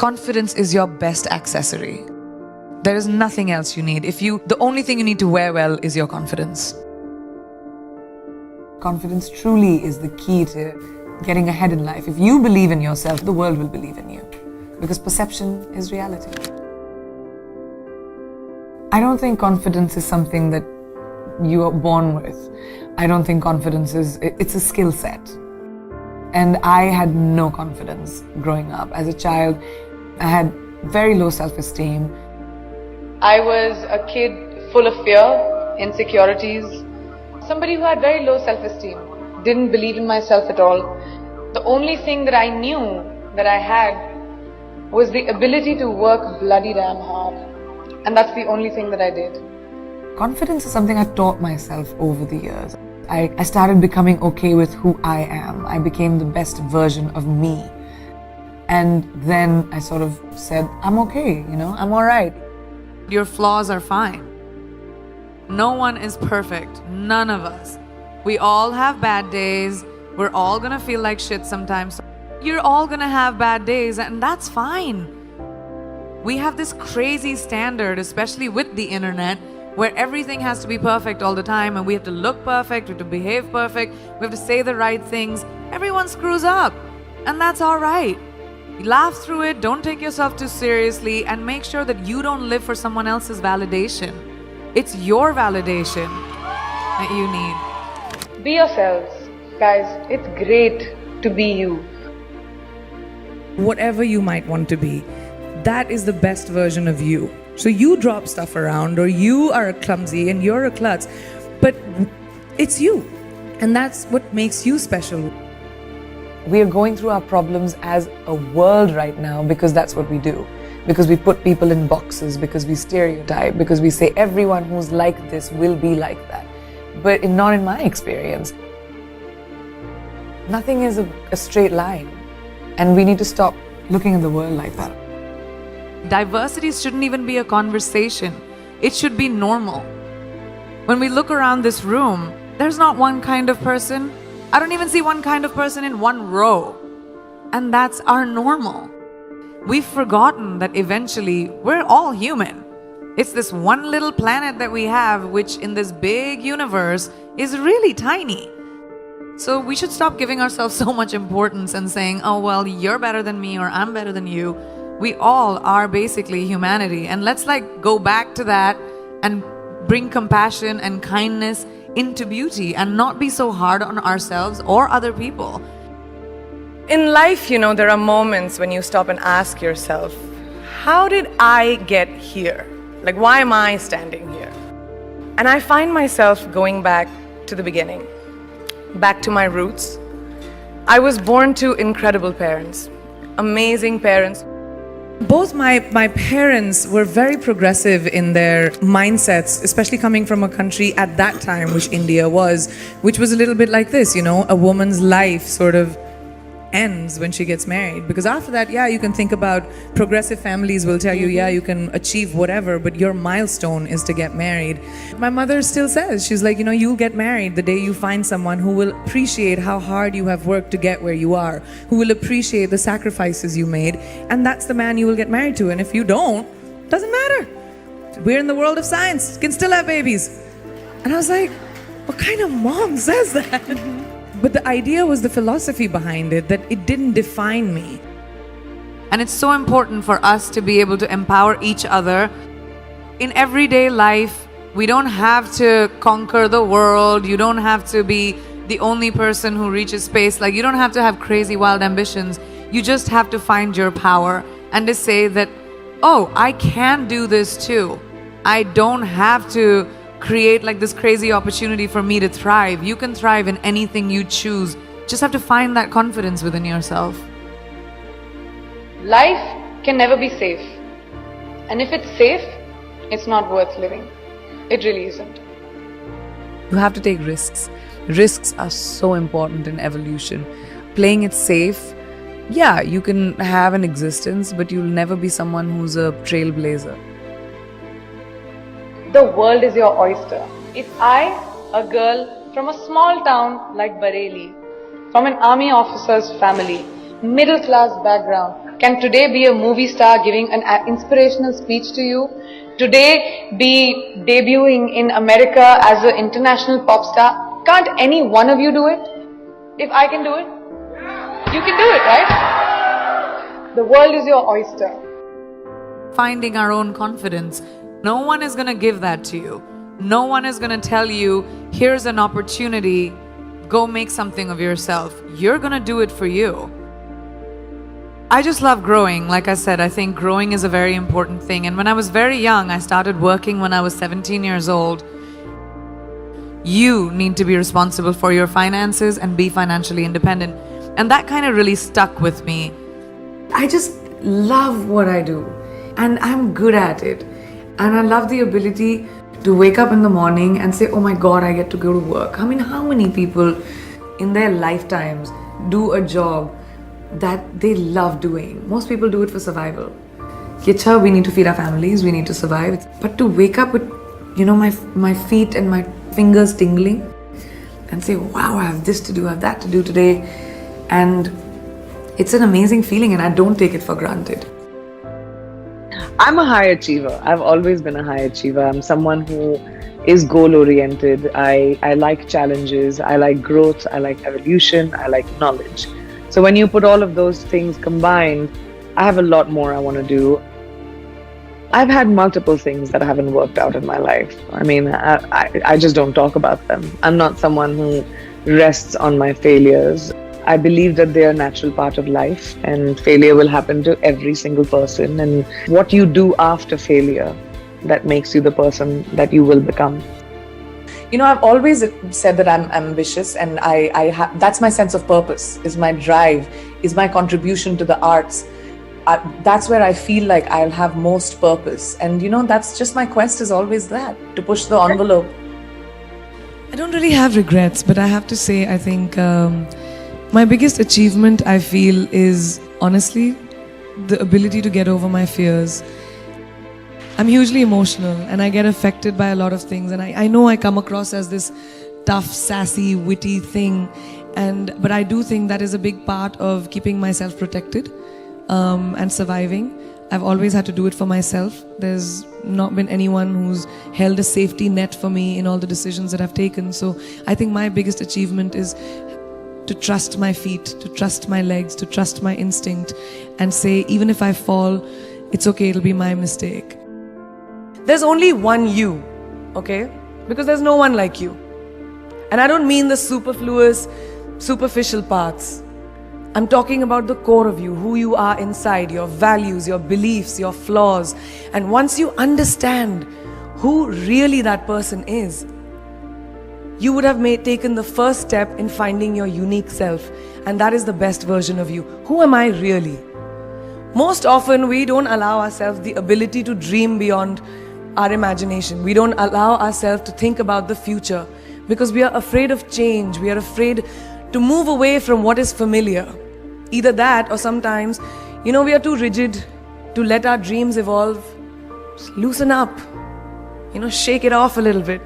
Confidence is your best accessory. There is nothing else you need. The only thing you need to wear well is your confidence. Confidence truly is the key to getting ahead in life. If you believe in yourself, the world will believe in you. Because perception is reality. I don't think confidence is something that you are born with. I don't think confidence it's a skill set. And I had no confidence growing up. As a child, I had very low self-esteem. I was a kid full of fear, insecurities, somebody who had very low self-esteem, didn't believe in myself at all. The only thing that I knew that I had was the ability to work bloody damn hard. And that's the only thing that I did. Confidence is something I taught myself over the years. I started becoming okay with who I am. I became the best version of me. And then I sort of said, I'm okay, I'm all right. Your flaws are fine. No one is perfect. None of us. We all have bad days. We're all gonna feel like shit sometimes. You're all gonna have bad days, and that's fine. We have this crazy standard, especially with the internet, where everything has to be perfect all the time, and we have to look perfect, we have to behave perfect, we have to say the right things. Everyone screws up, and that's all right. Laugh through it, don't take yourself too seriously, and make sure that you don't live for someone else's validation. It's your validation that you need. Be yourselves. Guys, it's great to be you. Whatever you might want to be, that is the best version of you. So you drop stuff around, or you are clumsy and you're a klutz, but it's you. And that's what makes you special. We are going through our problems as a world right now because that's what we do. Because we put people in boxes, because we stereotype, because we say everyone who's like this will be like that. But not in my experience. Nothing is a straight line. And we need to stop looking at the world like that. Diversity shouldn't even be a conversation. It should be normal. When we look around this room, there's not one kind of person. I don't even see one kind of person in one row. And that's our normal. We've forgotten that eventually we're all human. It's this one little planet that we have, which in this big universe is really tiny. So we should stop giving ourselves so much importance and saying, oh, well, you're better than me or I'm better than you. We all are basically humanity. And let's go back to that and bring compassion and kindness into beauty and not be so hard on ourselves or other people. In life, there are moments when you stop and ask yourself, how did I get here? Why am I standing here? And I find myself going back to the beginning, back to my roots. I was born to incredible parents, amazing parents. Both my parents were very progressive in their mindsets, especially coming from a country at that time, which India was, which was a little bit like this, a woman's life sort of ends when she gets married. Because after that, you can think about progressive families will tell you, you can achieve whatever, but your milestone is to get married. My mother still says, she's like, you'll get married the day you find someone who will appreciate how hard you have worked to get where you are, who will appreciate the sacrifices you made, and that's the man you will get married to. And if you don't, doesn't matter. We're in the world of science, can still have babies. And I was like, what kind of mom says that? But the idea was the philosophy behind it, that it didn't define me. And it's so important for us to be able to empower each other. In everyday life, we don't have to conquer the world. You don't have to be the only person who reaches space. You don't have to have crazy, wild ambitions. You just have to find your power and to say that, oh, I can do this too. I don't have to create this crazy opportunity for me to thrive. You can thrive in anything you choose. Just have to find that confidence within yourself. Life can never be safe. And if it's safe, it's not worth living. It really isn't. You have to take risks. Risks are so important in evolution. Playing it safe, you can have an existence, but you'll never be someone who's a trailblazer. The world is your oyster. If I, a girl from a small town like Bareilly, from an army officer's family, middle class background, can today be a movie star giving an inspirational speech to you, today be debuting in America as an international pop star. Can't any one of you do it? If I can do it, you can do it, right? The world is your oyster. Finding our own confidence. No one is going to give that to you. No one is going to tell you, here's an opportunity, go make something of yourself. You're going to do it for you. I just love growing. Like I said, I think growing is a very important thing. And when I was very young, I started working when I was 17 years old. You need to be responsible for your finances and be financially independent. And that kind of really stuck with me. I just love what I do. And I'm good at it. And I love the ability to wake up in the morning and say, oh my God, I get to go to work. I mean, how many people in their lifetimes do a job that they love doing? Most people do it for survival. Kicha, we need to feed our families, we need to survive. But to wake up with, my feet and my fingers tingling and say, wow, I have this to do, I have that to do today. And it's an amazing feeling and I don't take it for granted. I'm a high achiever. I've always been a high achiever. I'm someone who is goal-oriented. I like challenges. I like growth. I like evolution. I like knowledge. So when you put all of those things combined, I have a lot more I want to do. I've had multiple things that haven't worked out in my life. I mean, I just don't talk about them. I'm not someone who rests on my failures. I believe that they are a natural part of life and failure will happen to every single person. And what you do after failure, that makes you the person that you will become. I've always said that I'm ambitious and that's my sense of purpose, is my drive, is my contribution to the arts. That's where I feel like I'll have most purpose. And that's just my quest is always that, to push the envelope. I don't really have regrets, but I have to say, I think my biggest achievement, I feel, is honestly the ability to get over my fears. I'm hugely emotional and I get affected by a lot of things, and I know I come across as this tough, sassy, witty thing, but I do think that is a big part of keeping myself protected and surviving. I've always had to do it for myself. There's not been anyone who's held a safety net for me in all the decisions that I've taken. So I think my biggest achievement is to trust my feet, to trust my legs, to trust my instinct and say, even if I fall, it's okay, it'll be my mistake. There's only one you, okay? Because there's no one like you. And I don't mean the superfluous, superficial parts. I'm talking about the core of you, who you are inside, your values, your beliefs, your flaws. And once you understand who really that person is, you would have taken the first step in finding your unique self. And that is the best version of you. Who am I really? Most often, we don't allow ourselves the ability to dream beyond our imagination. We don't allow ourselves to think about the future because we are afraid of change. We are afraid to move away from what is familiar. Either that, or sometimes, we are too rigid to let our dreams evolve. Just loosen up, shake it off a little bit.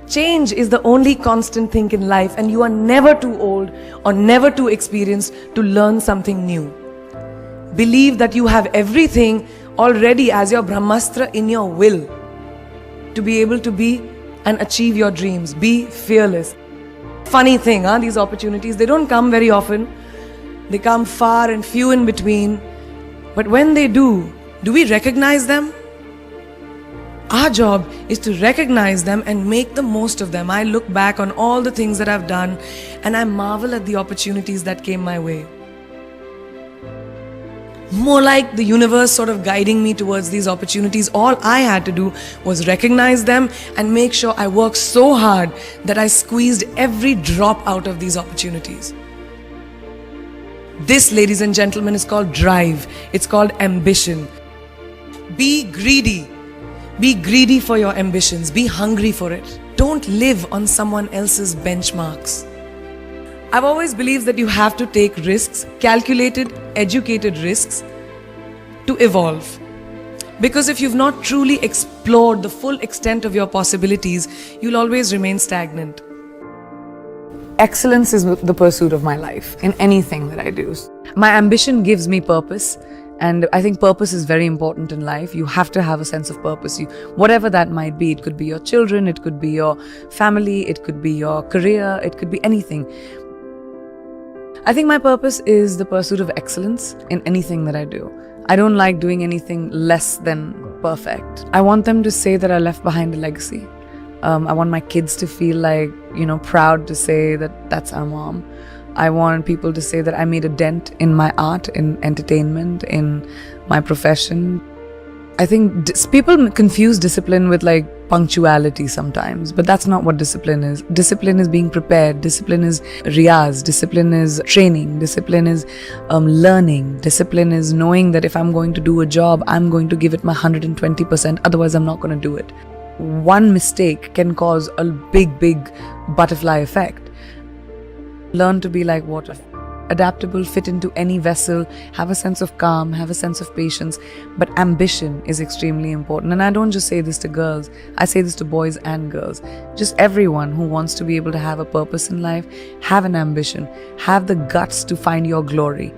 Change is the only constant thing in life, and you are never too old or never too experienced to learn something new. Believe that you have everything already as your Brahmastra in your will to be able to be and achieve your dreams. Be fearless. Funny thing, these opportunities, they don't come very often. They come far and few in between. But when they do we recognize them? Our job is to recognize them and make the most of them. I look back on all the things that I've done and I marvel at the opportunities that came my way. More like the universe sort of guiding me towards these opportunities. All I had to do was recognize them and make sure I worked so hard that I squeezed every drop out of these opportunities. This, ladies and gentlemen, is called drive. It's called ambition. Be greedy. Be greedy for your ambitions. Be hungry for it. Don't live on someone else's benchmarks. I've always believed that you have to take risks, calculated, educated risks, to evolve. Because if you've not truly explored the full extent of your possibilities, you'll always remain stagnant. Excellence is the pursuit of my life in anything that I do. My ambition gives me purpose, And I think purpose is very important in life. You have to have a sense of purpose. Whatever that might be, it could be your children, it could be your family, it could be your career, it could be anything. I think my purpose is the pursuit of excellence in anything that I do. I don't like doing anything less than perfect. I want them to say that I left behind a legacy. I want my kids to feel like, proud to say that that's our mom. I want people to say that I made a dent in my art, in entertainment, in my profession. I think people confuse discipline with like punctuality sometimes, but that's not what discipline is. Discipline is being prepared. Discipline is riyaz. Discipline is training. Discipline is learning. Discipline is knowing that if I'm going to do a job, I'm going to give it my 120%, otherwise I'm not going to do it. One mistake can cause a big butterfly effect. Learn to be like water. Adaptable, fit into any vessel, have a sense of calm, have a sense of patience. But ambition is extremely important. And I don't just say this to girls, I say this to boys and girls. Just everyone who wants to be able to have a purpose in life, have an ambition, have the guts to find your glory.